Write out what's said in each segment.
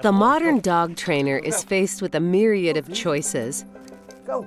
The modern dog trainer is faced with a myriad of choices.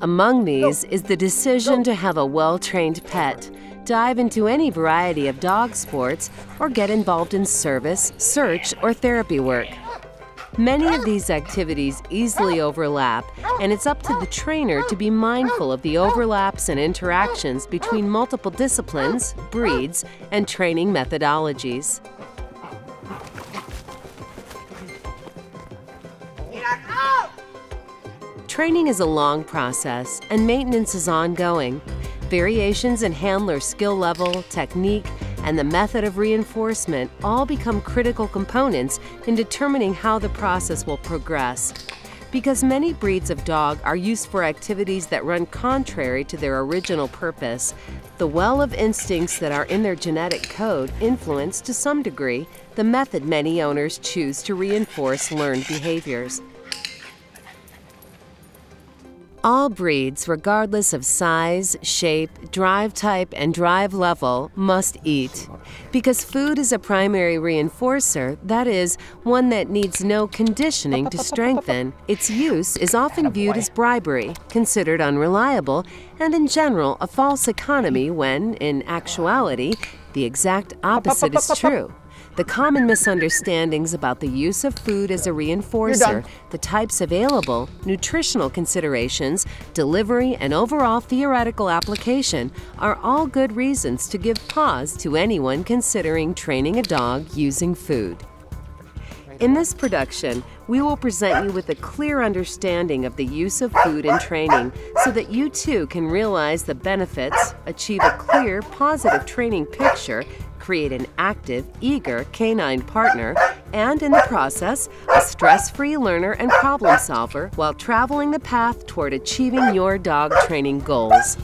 Among these is the decision to have a well-trained pet, dive into any variety of dog sports, or get involved in service, search, or therapy work. Many of these activities easily overlap, and it's up to the trainer to be mindful of the overlaps and interactions between multiple disciplines, breeds, and training methodologies. Training is a long process, and maintenance is ongoing. Variations in handler skill level, technique, and the method of reinforcement all become critical components in determining how the process will progress. Because many breeds of dog are used for activities that run contrary to their original purpose, the well of instincts that are in their genetic code influence, to some degree, the method many owners choose to reinforce learned behaviors. All breeds, regardless of size, shape, drive type, and drive level, must eat. Because food is a primary reinforcer, that is, one that needs no conditioning to strengthen, its use is often viewed as bribery, considered unreliable, and in general a false economy when, in actuality, the exact opposite is true. The common misunderstandings about the use of food as a reinforcer, the types available, nutritional considerations, delivery, and overall theoretical application are all good reasons to give pause to anyone considering training a dog using food. In this production, we will present you with a clear understanding of the use of food in training so that you too can realize the benefits, achieve a clear, positive training picture, create an active, eager canine partner, and in the process, a stress-free learner and problem solver while traveling the path toward achieving your dog training goals.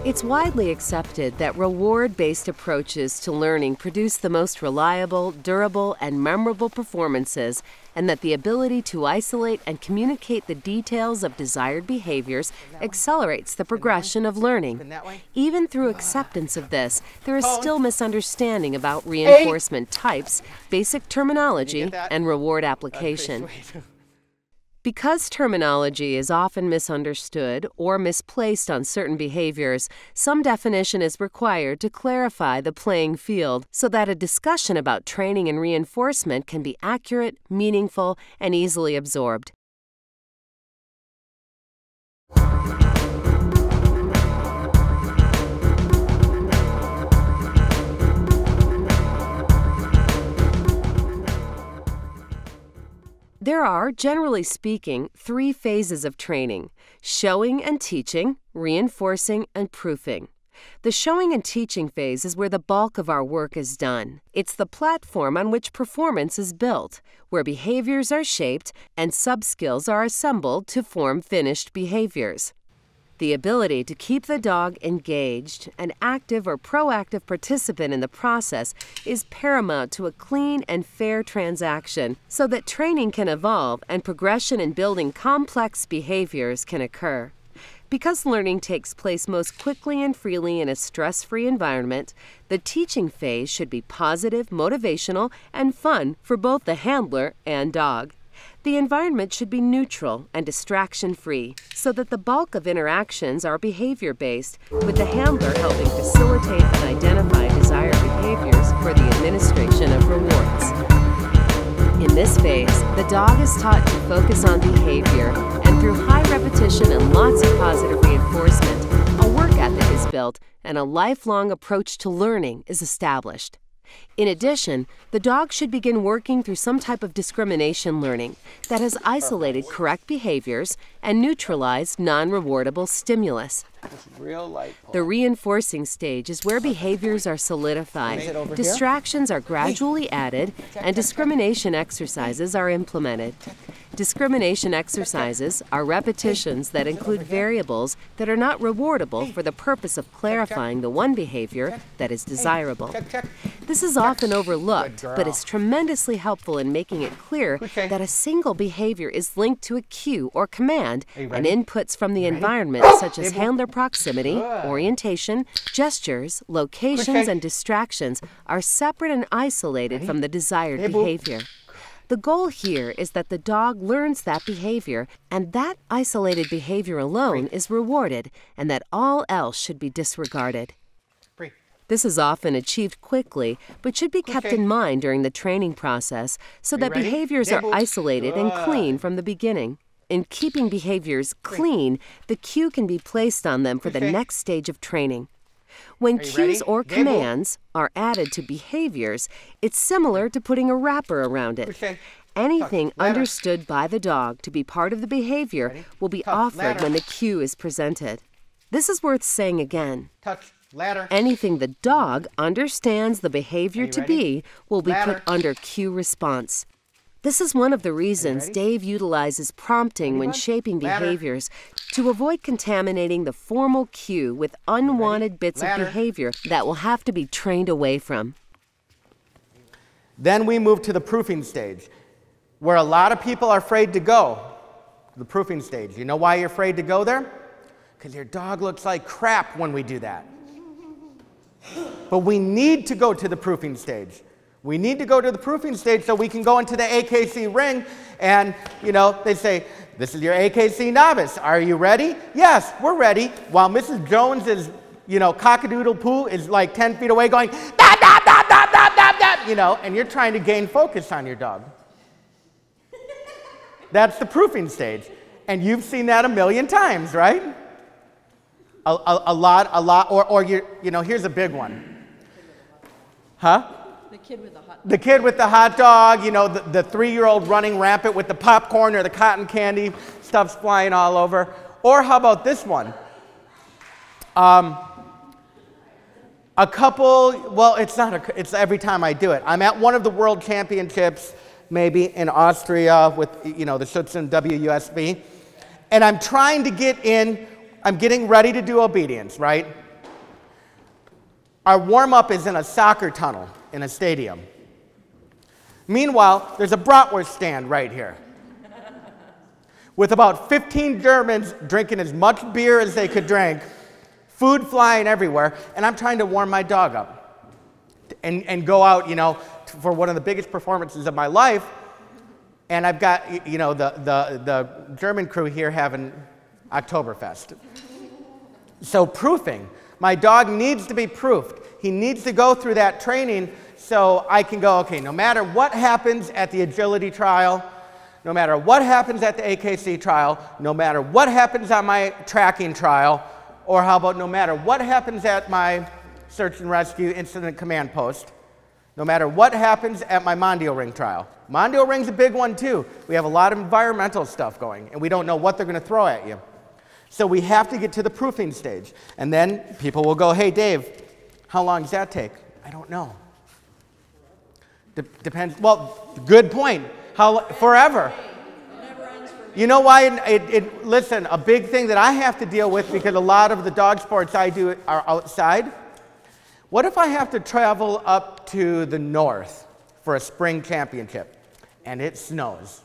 It's widely accepted that reward-based approaches to learning produce the most reliable, durable, and memorable performances, and that the ability to isolate and communicate the details of desired behaviors accelerates the progression of learning. Even through acceptance of this, there is still misunderstanding about reinforcement types, basic terminology, and reward application. Because terminology is often misunderstood or misplaced on certain behaviors, some definition is required to clarify the playing field so that a discussion about training and reinforcement can be accurate, meaningful, and easily absorbed. There are, generally speaking, 3 phases of training: showing and teaching, reinforcing, and proofing. The showing and teaching phase is where the bulk of our work is done. It's the platform on which performance is built, where behaviors are shaped and sub-skills are assembled to form finished behaviors. The ability to keep the dog engaged, an active or proactive participant in the process, is paramount to a clean and fair transaction so that training can evolve and progression in building complex behaviors can occur. Because learning takes place most quickly and freely in a stress-free environment, the teaching phase should be positive, motivational, and fun for both the handler and dog. The environment should be neutral and distraction-free so that the bulk of interactions are behavior-based, with the handler helping facilitate and identify desired behaviors for the administration of rewards. In this phase, the dog is taught to focus on behavior, and through high repetition and lots of positive reinforcement, a work ethic is built and a lifelong approach to learning is established. In addition, the dog should begin working through some type of discrimination learning that has isolated correct behaviors and neutralized non-rewardable stimulus. The reinforcing stage is where behaviors are solidified, distractions are gradually added, and discrimination exercises are implemented. Discrimination exercises are repetitions that include variables that are not rewardable for the purpose of clarifying the one behavior that is desirable. This is often overlooked, but is tremendously helpful in making it clear that a single behavior is linked to a cue or command, and inputs from the environment such as handler proximity, orientation, gestures, locations, and distractions are separate and isolated from the desired behavior. The goal here is that the dog learns that behavior, and that isolated behavior alone is rewarded, and that all else should be disregarded. This is often achieved quickly, but should be kept in mind during the training process so that behaviors are isolated and clean from the beginning. In keeping behaviors clean, the cue can be placed on them for the next stage of training. When cues or commands are added to behaviors, it's similar to putting a wrapper around it. Anything understood by the dog to be part of the behavior will be offered when the cue is presented. This is worth saying again. Anything the dog understands the behavior to be will be put under cue response. This is one of the reasons Dave utilizes prompting when shaping behaviors to avoid contaminating the formal cue with unwanted bits of behavior that will have to be trained away from. Then we move to the proofing stage, where a lot of people are afraid to go. The proofing stage. You know why you're afraid to go there? Because your dog looks like crap when we do that. But we need to go to the proofing stage. We need to go to the proofing stage so we can go into the AKC ring and, they say, this is your AKC novice. Are you ready? Yes, we're ready. While Mrs. Jones is, cock-a-doodle poo is like 10 feet away going, da, da, da, da, da, da, da, and you're trying to gain focus on your dog. That's the proofing stage. And you've seen that a million times, right? A lot, or here's a big one. Huh? The kid with the hot dog. The kid with the hot dog, the 3-year-old running rampant with the popcorn or the cotton candy, stuff's flying all over. Or how about this one? A couple, well, it's every time I do it. I'm at one of the world championships, maybe in Austria with, the Schutzen WUSB, and I'm trying to get in, I'm getting ready to do obedience, right? Our warm-up is in a soccer tunnel in a stadium. Meanwhile, there's a bratwurst stand right here with about 15 Germans drinking as much beer as they could drink, food flying everywhere, and I'm trying to warm my dog up and go out, for one of the biggest performances of my life, and I've got, the German crew here having Oktoberfest. So proofing. My dog needs to be proofed. He needs to go through that training so I can go, okay, no matter what happens at the agility trial, no matter what happens at the AKC trial, no matter what happens on my tracking trial, or how about no matter what happens at my search and rescue incident command post, no matter what happens at my Mondio Ring trial. Mondio Ring's a big one too. We have a lot of environmental stuff going, and we don't know what they're going to throw at you. So we have to get to the proofing stage. And then people will go, hey, Dave, how long does that take? I don't know. Depends. Well, good point. Forever. You know why? Listen, a big thing that I have to deal with, because a lot of the dog sports I do are outside. What if I have to travel up to the north for a spring championship and it snows?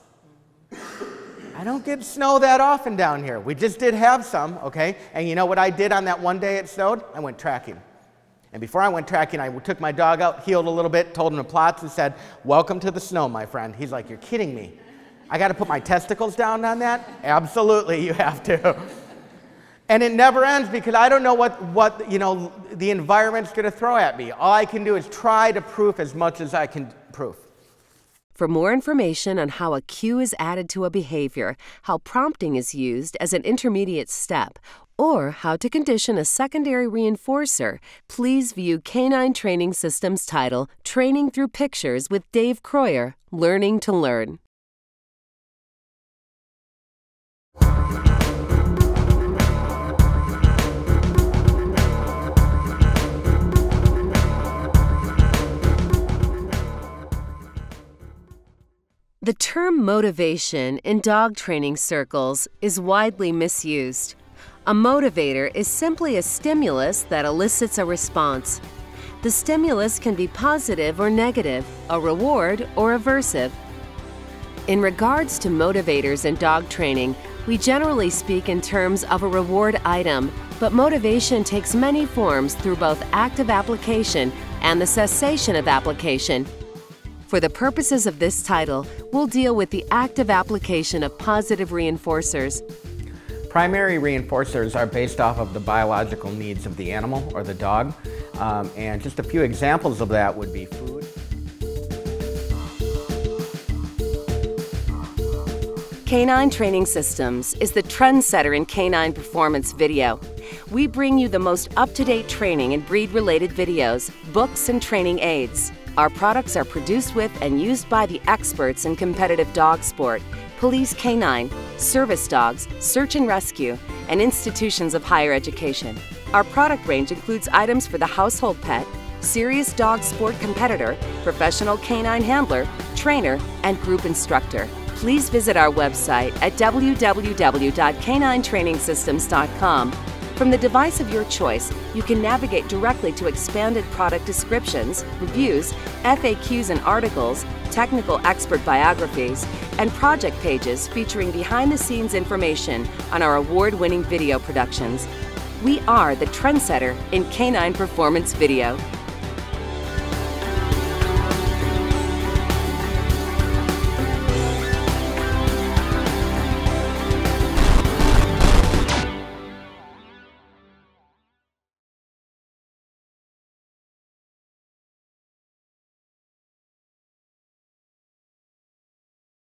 I don't get snow that often down here. We just did have some, okay? And you know what I did on that one day it snowed? I went tracking. And before I went tracking, I took my dog out, heeled a little bit, told him to plots, and said, welcome to the snow, my friend. He's like, you're kidding me. I got to put my testicles down on that? Absolutely, you have to. And it never ends because I don't know what the environment's going to throw at me. All I can do is try to proof as much as I can proof. For more information on how a cue is added to a behavior, how prompting is used as an intermediate step, or how to condition a secondary reinforcer, please view Canine Training Systems title, Training Through Pictures with Dave Croyer, Learning to Learn. The term motivation in dog training circles is widely misused. A motivator is simply a stimulus that elicits a response. The stimulus can be positive or negative, a reward or aversive. In regards to motivators in dog training, we generally speak in terms of a reward item, but motivation takes many forms through both active application and the cessation of application. For the purposes of this title, we'll deal with the active application of positive reinforcers. Primary reinforcers are based off of the biological needs of the animal or the dog, and just a few examples of that would be food. Canine Training Systems is the trendsetter in canine performance video. We bring you the most up-to-date training and breed-related videos, books, and training aids. Our products are produced with and used by the experts in competitive dog sport, police canine, service dogs, search and rescue, and institutions of higher education. Our product range includes items for the household pet, serious dog sport competitor, professional canine handler, trainer, and group instructor. Please visit our website at www.caninetrainingsystems.com. From the device of your choice, you can navigate directly to expanded product descriptions, reviews, FAQs and articles, technical expert biographies, and project pages featuring behind-the-scenes information on our award-winning video productions. We are the trendsetter in canine performance video.